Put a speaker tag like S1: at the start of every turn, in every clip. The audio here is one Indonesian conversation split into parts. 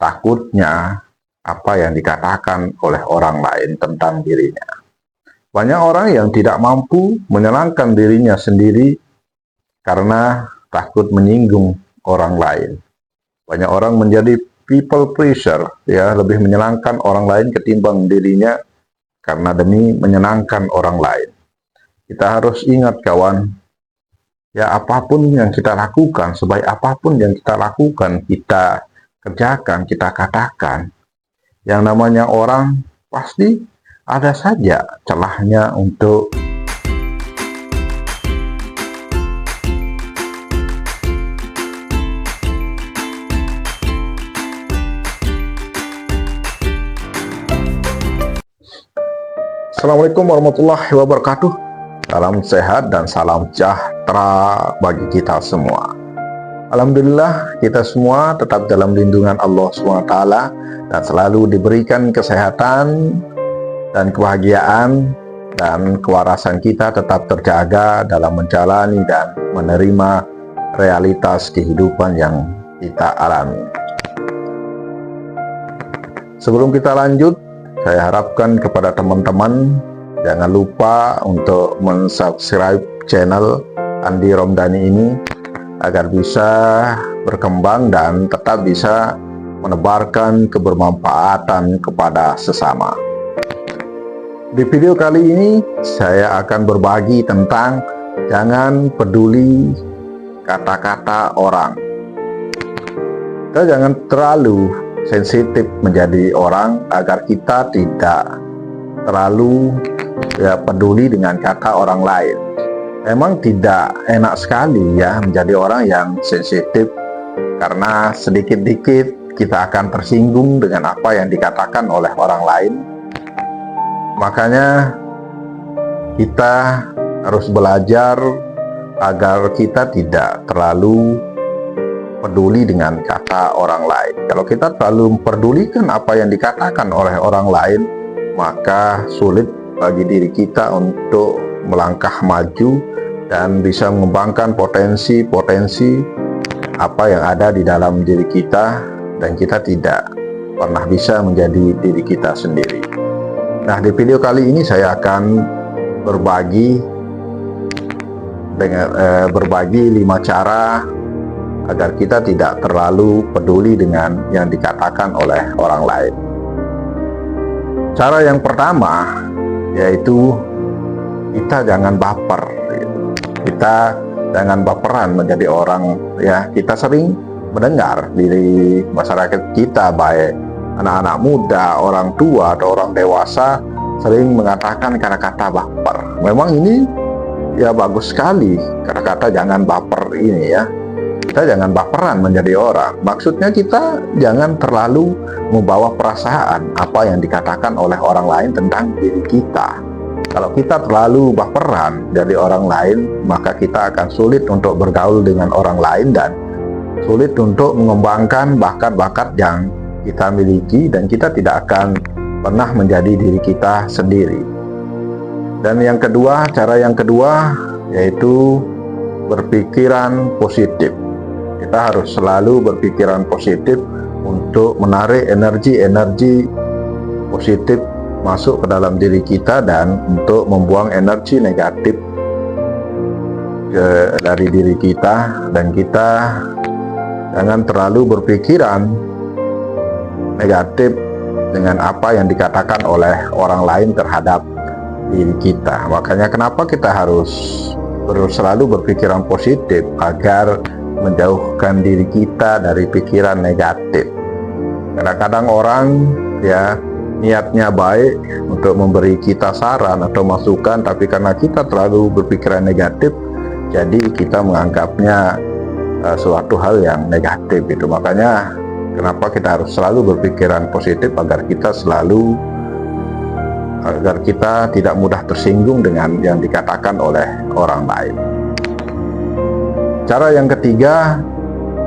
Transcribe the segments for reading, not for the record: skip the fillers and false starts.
S1: takutnya apa yang dikatakan oleh orang lain tentang dirinya. Banyak orang yang tidak mampu menyenangkan dirinya sendiri karena takut menyinggung orang lain. Banyak orang menjadi people pleaser, ya, lebih menyenangkan orang lain ketimbang dirinya karena demi menyenangkan orang lain. Kita harus ingat, kawan, ya, apapun yang kita lakukan, sebaik apapun yang kita lakukan, kita kerjakan, kita katakan, yang namanya orang pasti ada saja celahnya untuk Assalamualaikum warahmatullahi wabarakatuh. Salam sehat dan salam sejahtera bagi kita semua. Alhamdulillah, kita semua tetap dalam lindungan Allah SWT dan selalu diberikan kesehatan dan kebahagiaan, dan kewarasan kita tetap terjaga dalam menjalani dan menerima realitas kehidupan yang kita alami. Sebelum kita lanjut, saya harapkan kepada teman-teman jangan lupa untuk mensubscribe channel Andi Romdani ini agar bisa berkembang dan tetap bisa menebarkan kebermanfaatan kepada sesama. Di video kali ini saya akan berbagi tentang jangan peduli kata-kata orang. Kita jangan terlalu sensitif menjadi orang agar kita tidak terlalu peduli dengan kata orang lain. Memang tidak enak sekali ya menjadi orang yang sensitif, karena sedikit-dikit kita akan tersinggung dengan apa yang dikatakan oleh orang lain. Makanya kita harus belajar agar kita tidak terlalu peduli dengan kata orang lain. Kalau kita terlalu memperdulikan apa yang dikatakan oleh orang lain, maka sulit bagi diri kita untuk melangkah maju dan bisa mengembangkan potensi-potensi apa yang ada di dalam diri kita, dan kita tidak pernah bisa menjadi diri kita sendiri. Nah, di video kali ini saya akan berbagi 5 cara agar kita tidak terlalu peduli dengan yang dikatakan oleh orang lain. Cara yang pertama yaitu kita jangan baper. Kita jangan baperan menjadi orang, ya. Kita sering mendengar di masyarakat kita, baik anak-anak muda, orang tua atau orang dewasa, sering mengatakan kata-kata baper. Memang ini ya bagus sekali, kata-kata jangan baper ini, ya. Kita jangan baperan menjadi orang. Maksudnya kita jangan terlalu membawa perasaan apa yang dikatakan oleh orang lain tentang diri kita. Kalau kita terlalu baperan dari orang lain, maka kita akan sulit untuk bergaul dengan orang lain dan sulit untuk mengembangkan bakat-bakat yang kita miliki, dan kita tidak akan pernah menjadi diri kita sendiri. Dan yang kedua, cara yang kedua yaitu berpikiran positif. Kita harus selalu berpikiran positif untuk menarik energi-energi positif masuk ke dalam diri kita dan untuk membuang energi negatif dari diri kita. Dan kita jangan terlalu berpikiran negatif dengan apa yang dikatakan oleh orang lain terhadap diri kita. Makanya kenapa kita harus selalu berpikiran positif agar menjauhkan diri kita dari pikiran negatif. Kadang-kadang orang ya niatnya baik untuk memberi kita saran atau masukan, tapi karena kita terlalu berpikiran negatif, jadi kita menganggapnya suatu hal yang negatif itu. Makanya kenapa kita harus selalu berpikiran positif agar kita tidak mudah tersinggung dengan yang dikatakan oleh orang lain. Cara yang ketiga,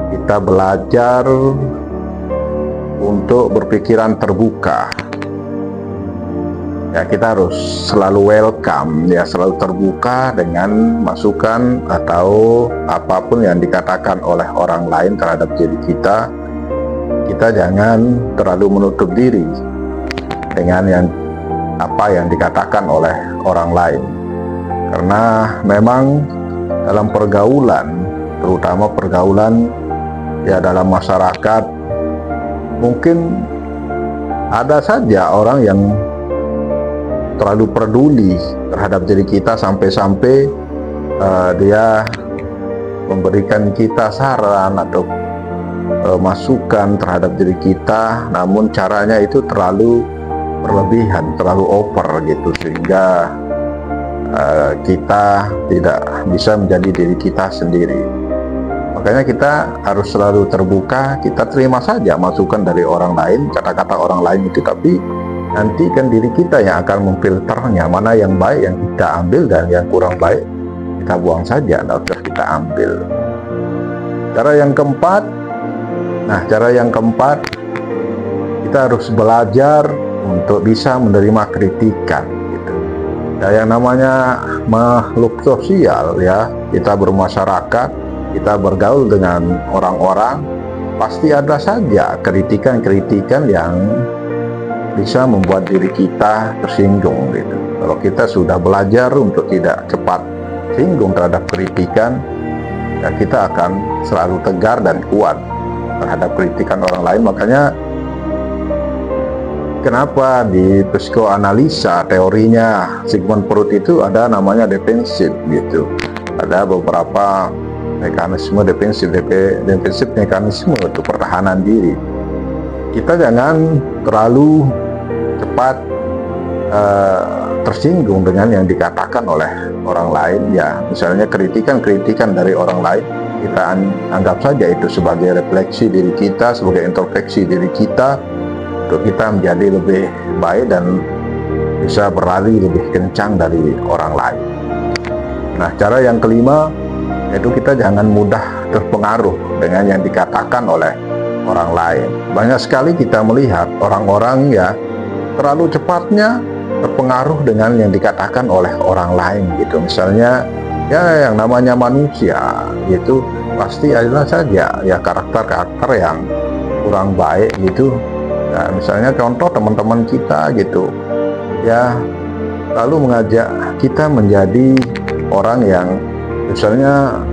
S1: kita belajar untuk berpikiran terbuka. Ya, kita harus selalu welcome, ya, selalu terbuka dengan masukan atau apapun yang dikatakan oleh orang lain terhadap diri kita. kita jangan terlalu menutup diri dengan apa yang dikatakan oleh orang lain. Karena memang dalam pergaulan, terutama pergaulan ya dalam masyarakat, mungkin ada saja orang yang terlalu peduli terhadap diri kita sampai-sampai dia memberikan kita saran atau masukan terhadap diri kita, namun caranya itu terlalu berlebihan, terlalu over gitu, sehingga kita tidak bisa menjadi diri kita sendiri. Makanya kita harus selalu terbuka, kita terima saja masukan dari orang lain, kata-kata orang lain itu, tapi nanti kan diri kita yang akan memfilternya, mana yang baik yang kita ambil dan yang kurang baik kita buang saja, tidak usah kita ambil. Cara yang keempat, kita harus belajar untuk bisa menerima kritikan gitu. Ya, yang namanya makhluk sosial ya, kita bermasyarakat, kita bergaul dengan orang-orang, pasti ada saja kritikan-kritikan yang bisa membuat diri kita tersinggung gitu. Kalau kita sudah belajar untuk tidak cepat singgung terhadap kritikan, ya kita akan selalu tegar dan kuat terhadap kritikan orang lain. Makanya kenapa di psikoanalisa teorinya Sigmund Freud itu ada namanya defensif gitu. Ada beberapa mekanisme defensif mekanisme untuk pertahanan diri. Kita jangan terlalu cepat tersinggung dengan yang dikatakan oleh orang lain ya. Misalnya kritikan dari orang lain, kita anggap saja itu sebagai refleksi diri kita, sebagai introspeksi diri kita, untuk kita menjadi lebih baik dan bisa berlari lebih kencang dari orang lain. Nah, cara yang kelima yaitu kita jangan mudah terpengaruh dengan yang dikatakan oleh orang lain. Banyak sekali kita melihat orang-orang ya terlalu cepatnya terpengaruh dengan yang dikatakan oleh orang lain gitu. Misalnya ya yang namanya manusia itu pasti ada saja ya karakter-karakter yang kurang baik gitu. Nah, misalnya contoh teman-teman kita gitu ya, lalu mengajak kita menjadi orang yang misalnya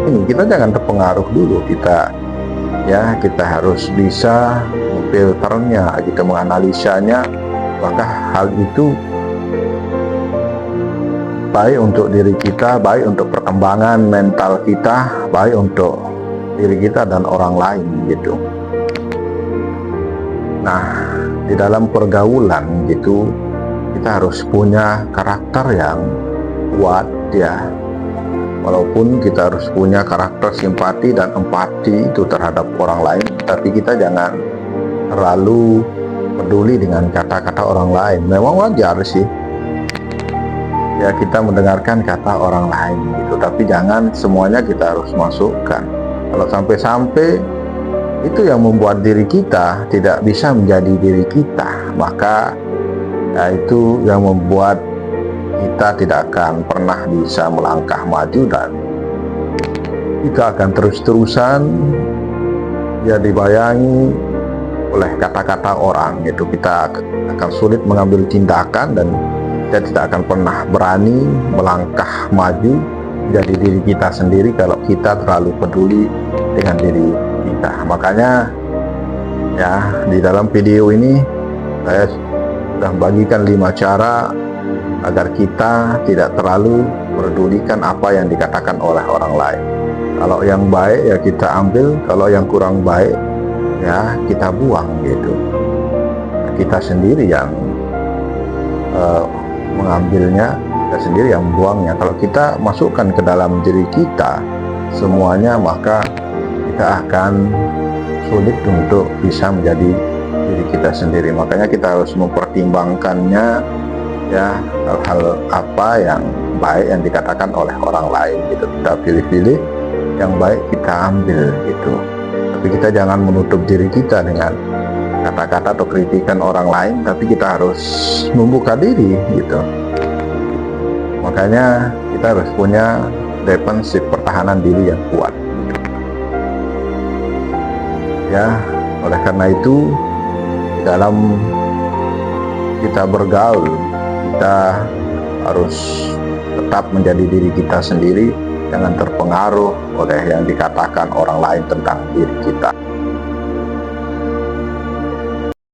S1: ini, kita jangan terpengaruh dulu, kita harus bisa memfilternya, kita menganalisanya, apakah hal itu baik untuk diri kita, baik untuk perkembangan mental kita, baik untuk diri kita dan orang lain gitu. Nah, di dalam pergaulan gitu kita harus punya karakter yang kuat ya. Walaupun kita harus punya karakter simpati dan empati itu terhadap orang lain, tapi kita jangan terlalu peduli dengan kata-kata orang lain. Memang wajar sih ya kita mendengarkan kata orang lain gitu, tapi jangan semuanya kita harus masukkan. Kalau sampai-sampai itu yang membuat diri kita tidak bisa menjadi diri kita, maka ya itu yang membuat kita tidak akan pernah bisa melangkah maju, dan kita akan terus-terusan ya dibayangi oleh kata-kata orang gitu. Kita akan sulit mengambil tindakan dan kita tidak akan pernah berani melangkah maju jadi diri kita sendiri kalau kita terlalu peduli dengan diri kita. Makanya ya di dalam video ini saya sudah bagikan 5 cara agar kita tidak terlalu mempedulikan apa yang dikatakan oleh orang lain. Kalau yang baik ya kita ambil, kalau yang kurang baik ya kita buang gitu. Kita sendiri yang mengambilnya, kita sendiri yang membuangnya. Kalau kita masukkan ke dalam diri kita semuanya, maka kita akan sulit untuk bisa menjadi diri kita sendiri. Makanya kita harus mempertimbangkannya ya, hal-hal apa yang baik yang dikatakan oleh orang lain gitu. Kita pilih-pilih yang baik, kita ambil gitu. Tapi kita jangan menutup diri kita dengan kata-kata atau kritikan orang lain, tapi kita harus membuka diri gitu. Makanya kita harus punya defensif, pertahanan diri yang kuat ya. Oleh karena itu, dalam kita bergaul, kita harus tetap menjadi diri kita sendiri, jangan terpengaruh oleh yang dikatakan orang lain tentang diri kita.